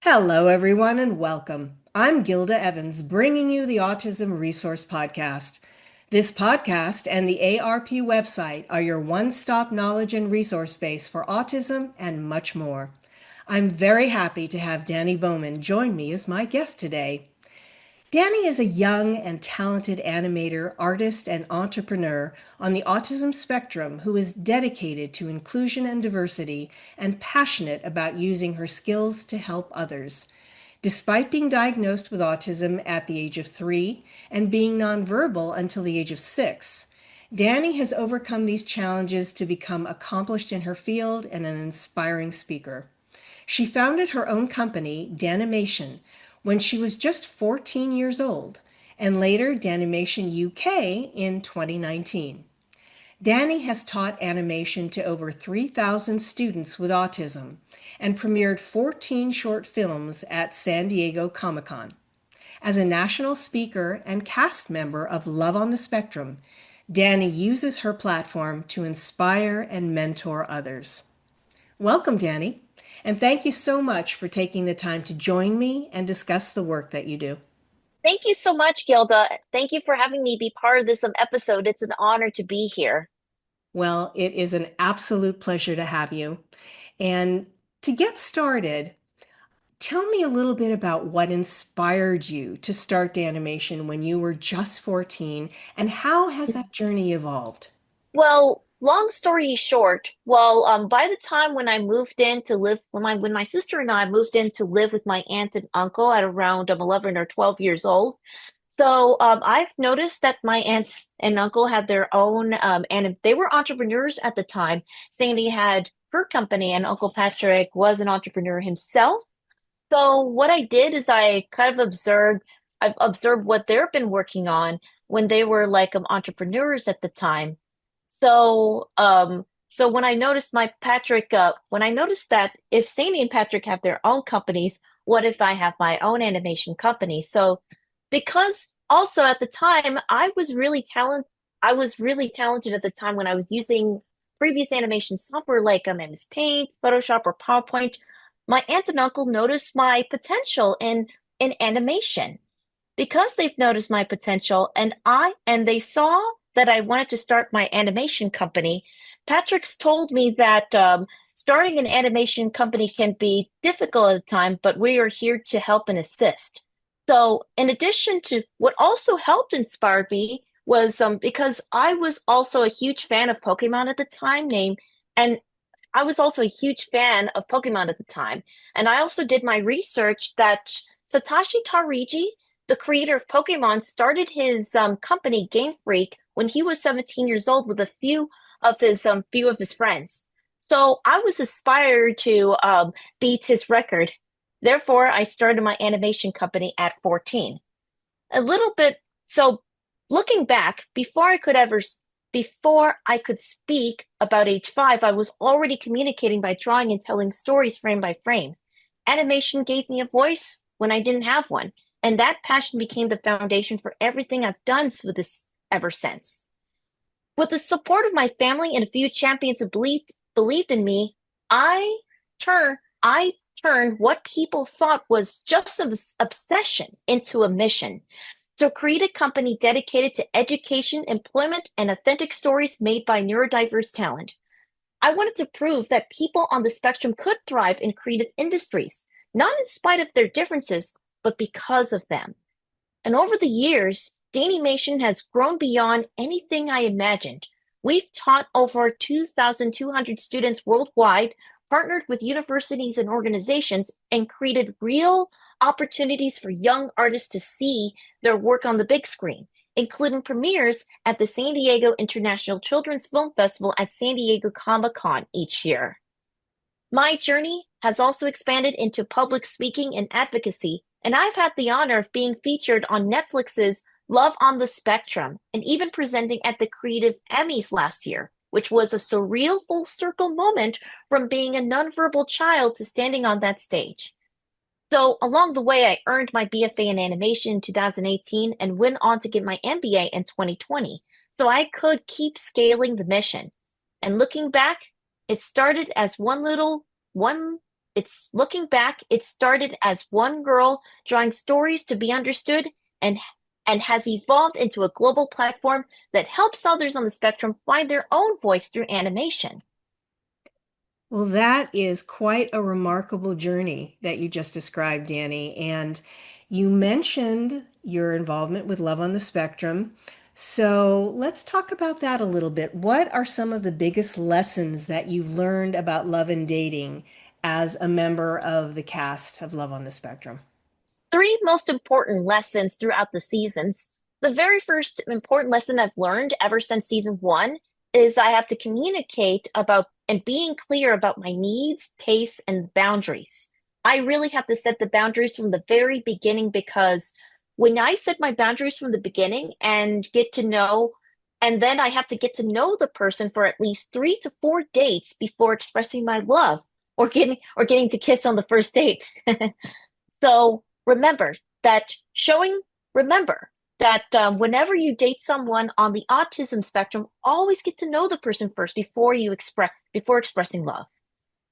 Hello, everyone, and welcome. I'm Gilda Evans, bringing you the Autism Resource Podcast. This podcast and the ARP website are your one stop knowledge and resource base for autism and much more. I'm very happy to have Dani Bowman join me as my guest today. Dani is a young and talented animator, artist, and entrepreneur on the autism spectrum who is dedicated to inclusion and diversity and passionate about using her skills to help others. Despite being diagnosed with autism at the age of 3 and being nonverbal until the age of 6, Dani has overcome these challenges to become accomplished in her field and an inspiring speaker. She founded her own company, DaniMation, when she was just 14 years old, and later DaniMation UK in 2019. Dani has taught animation to over 3,000 students with autism and premiered 14 short films at San Diego Comic-Con. As a national speaker and cast member of Love on the Spectrum, Dani uses her platform to inspire and mentor others. Welcome, Dani, and thank you so much for taking the time to join me and discuss the work that you do. Thank you so much, Gilda. Thank you for having me be part of this episode. It's an honor to be here. Well, it is an absolute pleasure to have you. And to get started, tell me a little bit about what inspired you to start animation when you were just 14, and how has that journey evolved? Well, long story short, by the time when I moved in to live, when my sister and I moved in to live with my aunt and uncle at around 11 or 12 years old, I've noticed that my aunts and uncle had their own, and they were entrepreneurs at the time. Sandy had her company, and Uncle Patrick was an entrepreneur himself. So what I did is I've observed what they've been working on when they were entrepreneurs at the time. So when I noticed when I noticed that if Sandy and Patrick have their own companies, what if I have my own animation company? So because also at the time I was really talented at the time when I was using previous animation software like MS Paint, Photoshop, or PowerPoint. My aunt and uncle noticed my potential in animation because they've noticed my potential and they saw that I wanted to start my animation company. Patrick's told me that starting an animation company can be difficult at the time, but we are here to help and assist. So, in addition to what also helped inspire me was because I was also a huge fan of Pokemon at the time, and I was also a huge fan of Pokemon at the time. And I also did my research that Satoshi Tariji, the creator of Pokemon, started his company Game Freak when he was 17 years old with a few of his friends. So I was inspired to beat his record. Therefore, I started my animation company at 14. A little bit so looking back, before I could speak about age 5, I was already communicating by drawing and telling stories frame by frame. Animation gave me a voice when I didn't have one, and that passion became the foundation for everything I've done for this ever since. With the support of my family and a few champions who believed in me, I I turned what people thought was just an obsession into a mission to create a company dedicated to education, employment, and authentic stories made by neurodiverse talent. I wanted to prove that people on the spectrum could thrive in creative industries, not in spite of their differences, but because of them. And over the years, DaniMation has grown beyond anything I imagined. We've taught over 2,200 students worldwide, partnered with universities and organizations, and created real opportunities for young artists to see their work on the big screen, including premieres at the San Diego International Children's Film Festival at San Diego Comic-Con each year. My journey has also expanded into public speaking and advocacy, and I've had the honor of being featured on Netflix's Love on the Spectrum and even presenting at the Creative Emmys last year, which was a surreal full circle moment from being a nonverbal child to standing on that stage. So along the way, I earned my BFA in animation in 2018 and went on to get my MBA in 2020, so I could keep scaling the mission. And looking back, it started as one It's looking back, it started as one girl drawing stories to be understood and and has evolved into a global platform that helps others on the spectrum find their own voice through animation. Well, that is quite a remarkable journey that you just described, Dani. And you mentioned your involvement with Love on the Spectrum. So let's talk about that a little bit. What are some of the biggest lessons that you've learned about love and dating as a member of the cast of Love on the Spectrum? Three most important lessons throughout the seasons. The very first important lesson I've learned ever since season one is I have to communicate about and being clear about my needs, pace, and boundaries. I really have to set the boundaries from the very beginning because when I set my boundaries from the beginning and get to know, and then I have to get to know the person for at least 3 to 4 dates before expressing my love or getting to kiss on the first date. So that showing, remember that whenever you date someone on the autism spectrum, always get to know the person first before expressing love.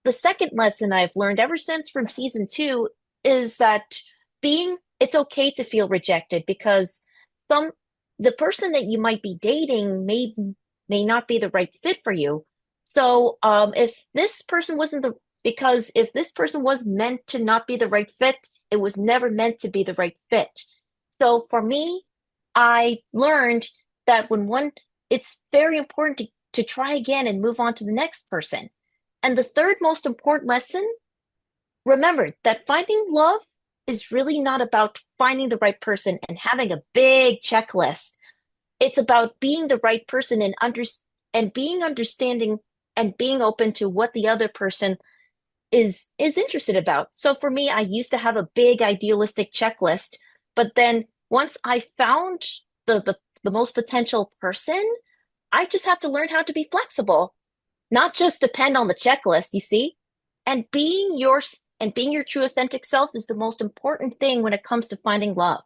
The second lesson I've learned ever since from season two is that it's okay to feel rejected because some the person that you might be dating may not be the right fit for you. So if this person was meant to not be the right fit, it was never meant to be the right fit. So for me, I learned that it's very important to try again and move on to the next person. And the third most important lesson, remember that finding love is really not about finding the right person and having a big checklist. It's about being the right person and being understanding and being open to what the other person is interested about. So for me, I used to have a big idealistic checklist, but then once I found the most potential person, I just have to learn how to be flexible, not just depend on the checklist, you see? And being your true authentic self is the most important thing when it comes to finding love.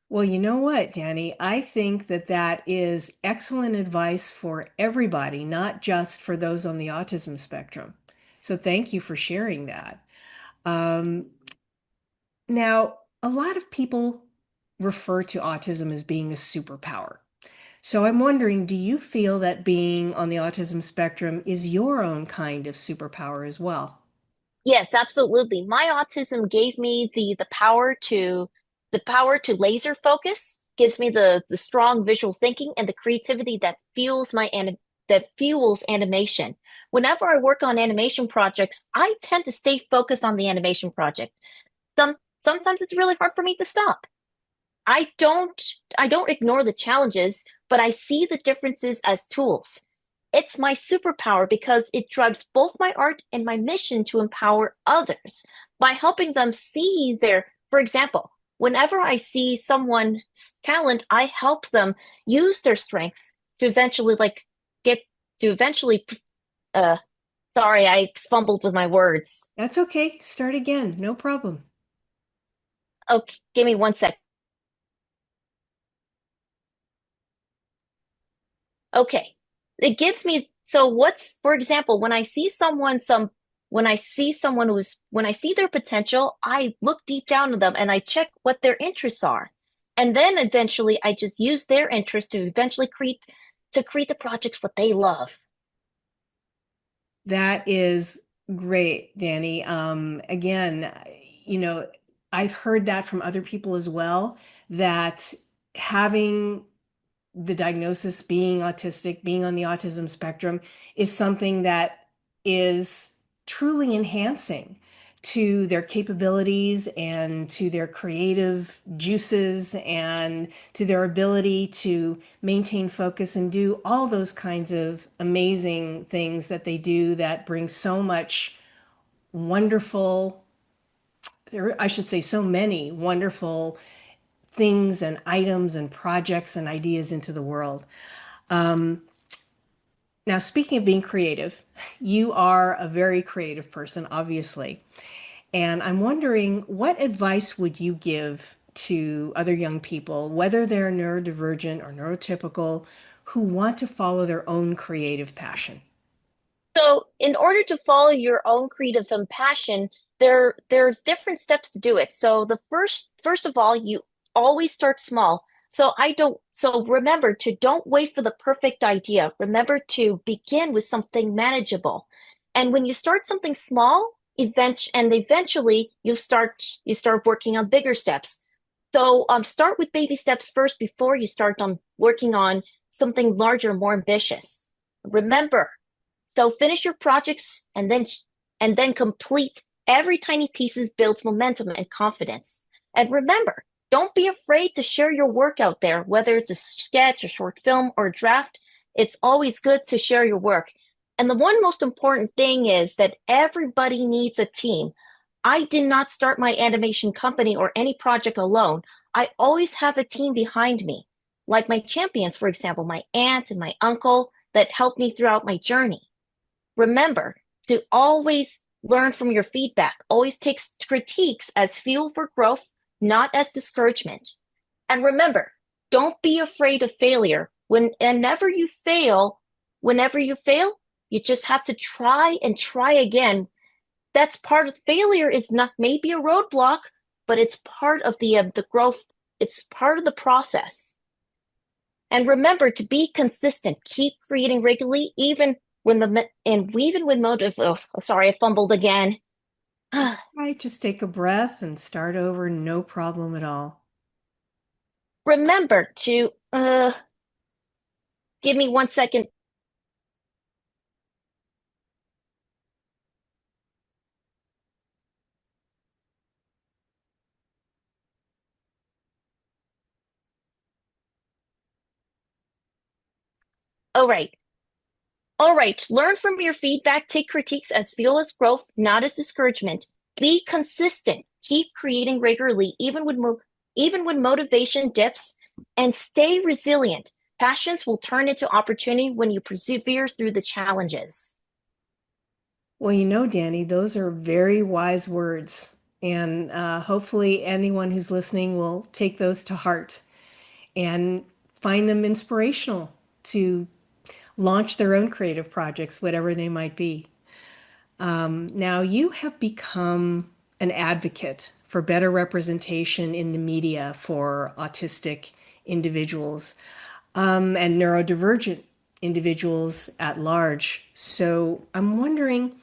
Well, you know what, Dani? I think that that is excellent advice for everybody, not just for those on the autism spectrum. So thank you for sharing that. Um, Now, a lot of people refer to autism as being a superpower. So I'm wondering, do you feel that being on the autism spectrum is your own kind of superpower as well? Yes, absolutely. My autism gave me the power to laser focus, gives me the strong visual thinking and the creativity that fuels animation. Whenever I work on animation projects, I tend to stay focused on the animation project. Some Sometimes it's really hard for me to stop. I don't I don't ignore the challenges, but I see the differences as tools. It's my superpower because it drives both my art and my mission to empower others by helping them for example, whenever I see someone's talent, I help them use their strength to eventually get to eventually uh sorry, I fumbled with my words. That's okay. Start again. No problem. Okay, give me 1 sec. Okay. It gives me, so what's, for example, when I see their potential, I look deep down to them and I check what their interests are. And then eventually I just use their interest to create the projects what they love. That is great, Dani. Again, you know, I've heard that from other people as well, that having the diagnosis being autistic, being on the autism spectrum, is something that is truly enhancing to their capabilities and to their creative juices and to their ability to maintain focus and do all those kinds of amazing things that they do that bring so much wonderful, I should say, so many wonderful things and items and projects and ideas into the world. Now, speaking of being creative, you are a very creative person, obviously. And I'm wondering, what advice would you give to other young people, whether they're neurodivergent or neurotypical, who want to follow their own creative passion? So, in order to follow your own creative and passion, there's different steps to do it. So, the first of all, you always start small. So remember to don't wait for the perfect idea. Remember to begin with something manageable. And when you start something small, eventually you start working on bigger steps. So start with baby steps first before you start on working on something larger, more ambitious. Remember, so finish your projects and then complete every tiny pieces builds momentum and confidence. And remember, don't be afraid to share your work out there, whether it's a sketch, a short film, or a draft. It's always good to share your work. And the one most important thing is that everybody needs a team. I did not start my animation company or any project alone. I always have a team behind me, like my champions, for example, my aunt and my uncle that helped me throughout my journey. Remember to always learn from your feedback. Always take critiques as fuel for growth, not as discouragement. And remember, don't be afraid of failure. Whenever you fail, you just have to try and try again. That's part of failure is not maybe a roadblock, but it's part of the growth. It's part of the process. And remember to be consistent. Keep creating regularly, even when motive. Oh, sorry, I fumbled again. Right, just take a breath and start over, no problem at all. Remember to give me 1 second. All right. All right. Learn from your feedback. Take critiques as fuel as growth, not as discouragement. Be consistent. Keep creating regularly, even when motivation dips, and stay resilient. Passions will turn into opportunity when you persevere through the challenges. Well, Danny, those are very wise words. And hopefully, anyone who's listening will take those to heart and find them inspirational to launch their own creative projects, whatever they might be. Now, you have become an advocate for better representation in the media for autistic individuals and neurodivergent individuals at large. So, I'm wondering,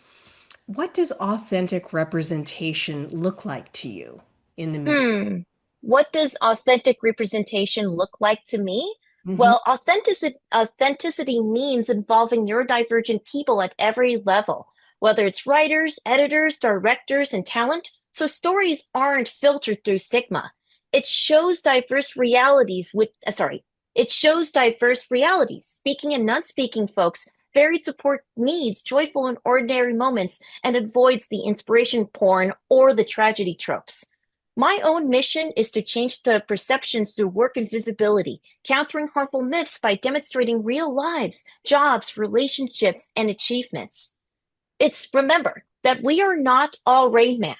what does authentic representation look like to you in the media? Hmm. What does authentic representation look like to me? Hmm. Well, authenticity means involving neurodivergent people at every level, whether it's writers, editors, directors, and talent. So stories aren't filtered through stigma. It shows diverse realities it shows diverse realities, speaking and non-speaking folks, varied support needs, joyful and ordinary moments, and avoids the inspiration porn or the tragedy tropes. My own mission is to change the perceptions through work and visibility, countering harmful myths by demonstrating real lives, jobs, relationships, and achievements. It's remember that we are not all Rain Man.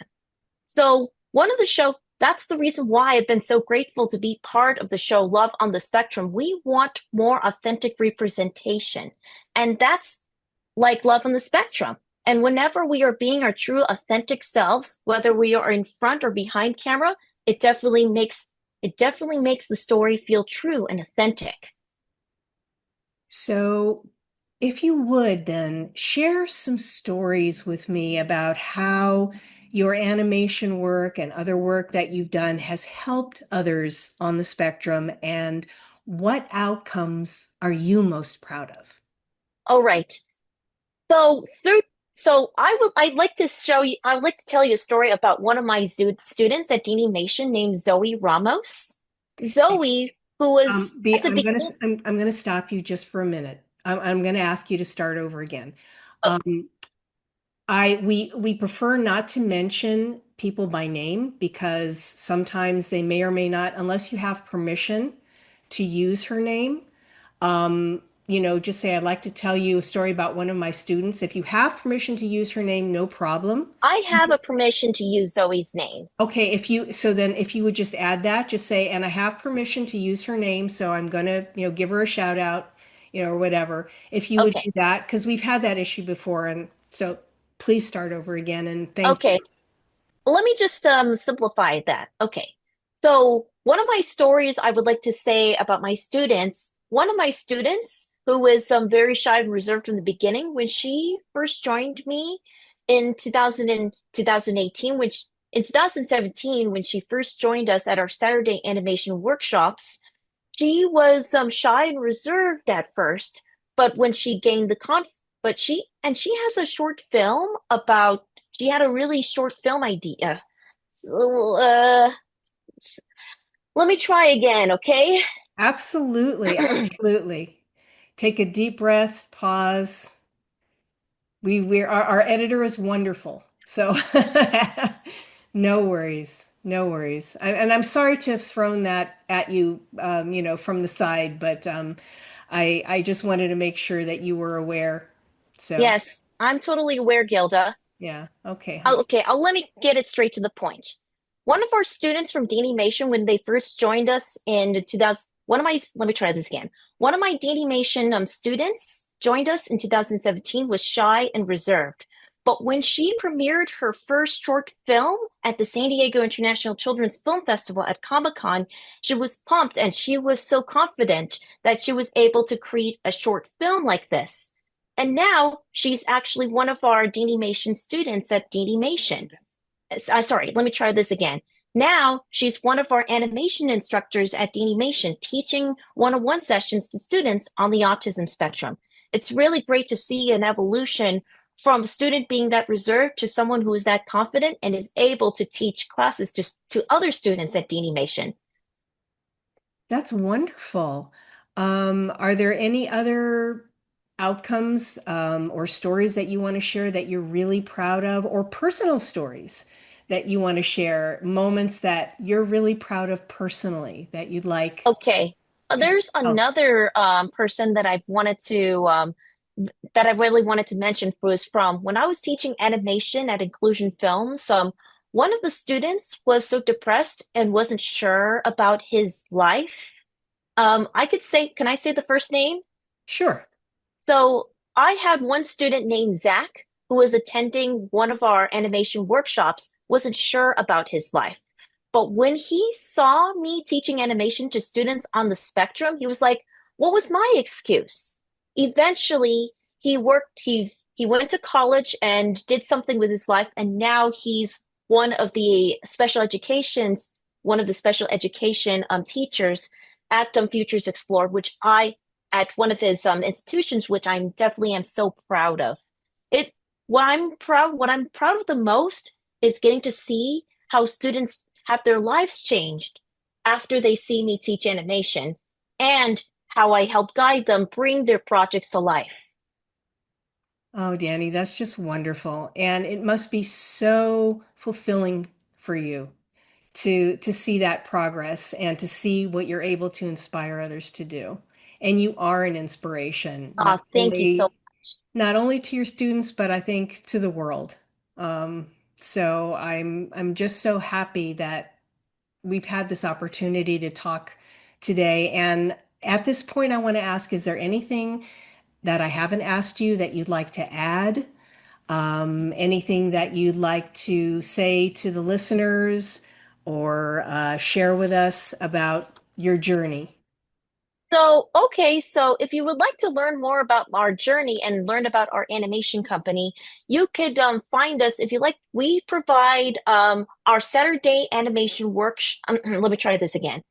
So that's the reason why I've been so grateful to be part of the show Love on the Spectrum. We want more authentic representation. And that's like Love on the Spectrum. And whenever we are being our true authentic selves, whether we are in front or behind camera, it definitely makes the story feel true and authentic. So, if you would then share some stories with me about how your animation work and other work that you've done has helped others on the spectrum, and what outcomes are you most proud of? All right. So through so I'd like to tell you a story about one of my students at DaniMation named Zoe Ramos. Zoe, who was B, at the beginning. I'm gonna stop you just for a minute. I'm gonna ask you to start over again. Oh, Um, we prefer not to mention people by name because sometimes they may or may not, unless you have permission to use her name. Just say, I'd like to tell you a story about one of my students. If you have permission to use her name, no problem. I have a permission to use Zoe's name. Okay, if you would just add that, just say, and I have permission to use her name, so I'm gonna, give her a shout out or whatever. If you would Okay. do that, because we've had that issue before, and so please start over again and thank you. Okay. Let me just simplify that. Okay. So one of my stories I would like to say about my students, one of my students who was very shy and reserved from the beginning, when she first joined me in 2018, which in 2017, when she first joined us at our Saturday animation workshops, she was shy and reserved at first, but when she gained the but she has a short film about she had a really short film idea. So, let me try again, okay? Absolutely, absolutely. Take a deep breath, pause. Our editor is wonderful. So no worries. No worries. And I'm sorry to have thrown that at you, from the side, but I just wanted to make sure that you were aware. So, Yes, I'm totally aware, Gilda. yeah. Okay, honey. Okay, let me get it straight to the point. One of our students from DaniMation, when they first joined us in 2000, let me try this again. One of my DaniMation students joined us in 2017 was shy and reserved. But when she premiered her first short film at the San Diego International Children's Film Festival at Comic-Con, she was pumped and she was so confident that she was able to create a short film like this. And now she's actually one of our DaniMation students at DaniMation. Sorry, let me try this again. Now she's one of our animation instructors at DaniMation, teaching one-on-one sessions to students on the autism spectrum. It's really great to see an evolution from a student being that reserved to someone who is that confident and is able to teach classes to other students at DaniMation. That's wonderful. Are there any other outcomes or stories that you want to share that you're really proud of, or personal stories that you want to share, moments that you're really proud of personally that you'd like Okay. to There's tell? another person that I really wanted to mention was from when I was teaching animation at Inclusion Films. One of the students was so depressed and wasn't sure about his life. Can I say the first name? Sure. So I had one student named Zach who was attending one of our animation workshops, wasn't sure about his life. But when he saw me teaching animation to students on the spectrum, he was like, what was my excuse? Eventually, he went to college and did something with his life, and now he's one of the one of the special education teachers at Futures Explore, which I at one of his institutions, which I'm definitely am so proud of. It what I'm proud of the most is getting to see how students have their lives changed after they see me teach animation and how I help guide them bring their projects to life. Oh, Danny, that's just wonderful. And it must be so fulfilling for you to see that progress and to see what you're able to inspire others to do. And you are an inspiration, Oh, thank you so much. not only to your students, but I think to the world. So I'm just so happy that we've had this opportunity to talk today. And at this point, I want to ask, is there anything that I haven't asked you that you'd like to add? Anything that you'd like to say to the listeners or share with us about your journey? So if you would like to learn more about our journey and learn about our animation company, you could find us if you like. We provide our Saturday animation workshop. Let me try this again.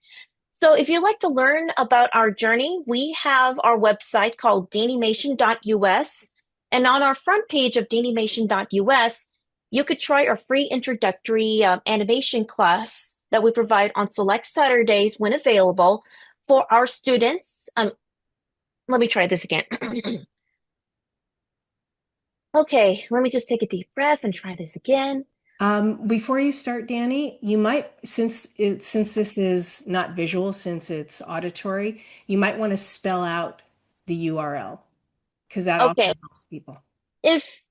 So if you'd like to learn about our journey, we have our website called DaniMation.us. And on our front page of DaniMation.us, you could try our free introductory animation class that we provide on select Saturdays when available for our students. Let me try this again. Okay, let me just take a deep breath and try this again. Before you start, Danny, you might, since this is not visual, since it's auditory, you might want to spell out the URL because that Okay, often helps people. if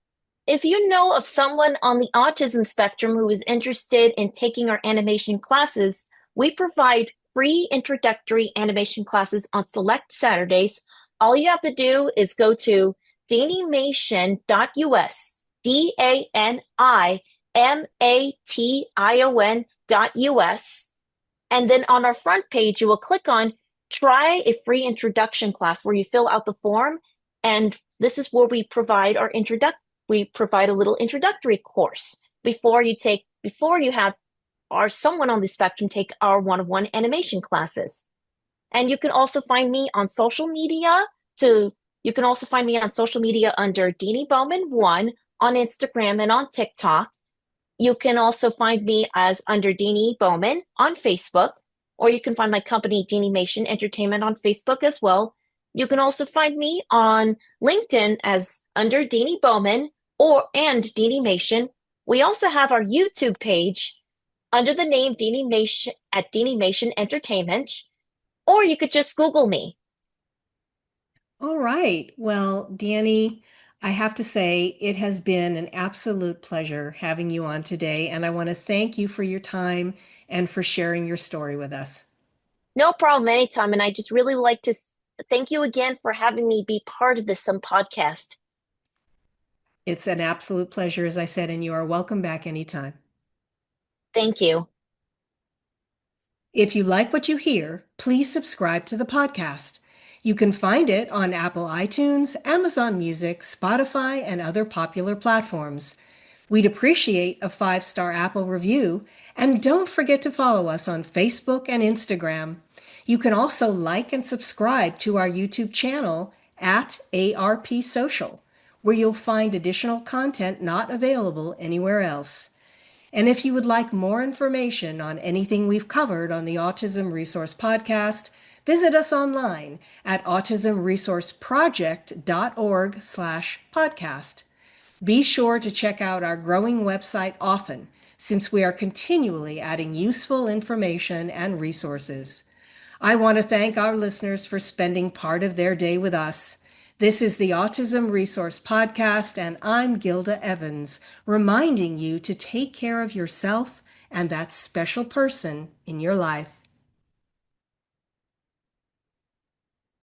if you know of someone on the autism spectrum who is interested in taking our animation classes, we provide free introductory animation classes on select Saturdays All you have to do is go to DaniMation.us, DaniMation.us, and then on our front page, you will click on Try a Free Introduction Class where you fill out the form. And this is where we provide a little introductory course before you have or someone on the spectrum take our one-on-one animation classes. And you can also find me on social media you can also find me on social media under Dani Bowman 1 on Instagram and on TikTok. You can also find me as under Dani Bowman on Facebook, or you can find my company DaniMation Entertainment on Facebook as well. You can also find me on LinkedIn as under Dani Bowman and DaniMation. We also have our YouTube page under the name DaniMation at DaniMation Entertainment, or you could just Google me. All right. Well, Dani, I have to say it has been an absolute pleasure having you on today, and I want to thank you for your time and for sharing your story with us. No problem anytime. And I just really like to thank you again for having me be part of this some podcast. It's an absolute pleasure, as I said, and you are welcome back anytime. Thank you. If you like what you hear, please subscribe to the podcast. You can find it on Apple iTunes, Amazon Music, Spotify, and other popular platforms. We'd appreciate a 5-star Apple review, and don't forget to follow us on Facebook and Instagram. You can also like and subscribe to our YouTube channel at ARP Social, where you'll find additional content not available anywhere else. And if you would like more information on anything we've covered on the Autism Resource Podcast, visit us online at autismresourceproject.org/podcast. Be sure to check out our growing website often, since we are continually adding useful information and resources. I want to thank our listeners for spending part of their day with us. This is the Autism Resource Podcast, and I'm Gilda Evans, reminding you to take care of yourself and that special person in your life.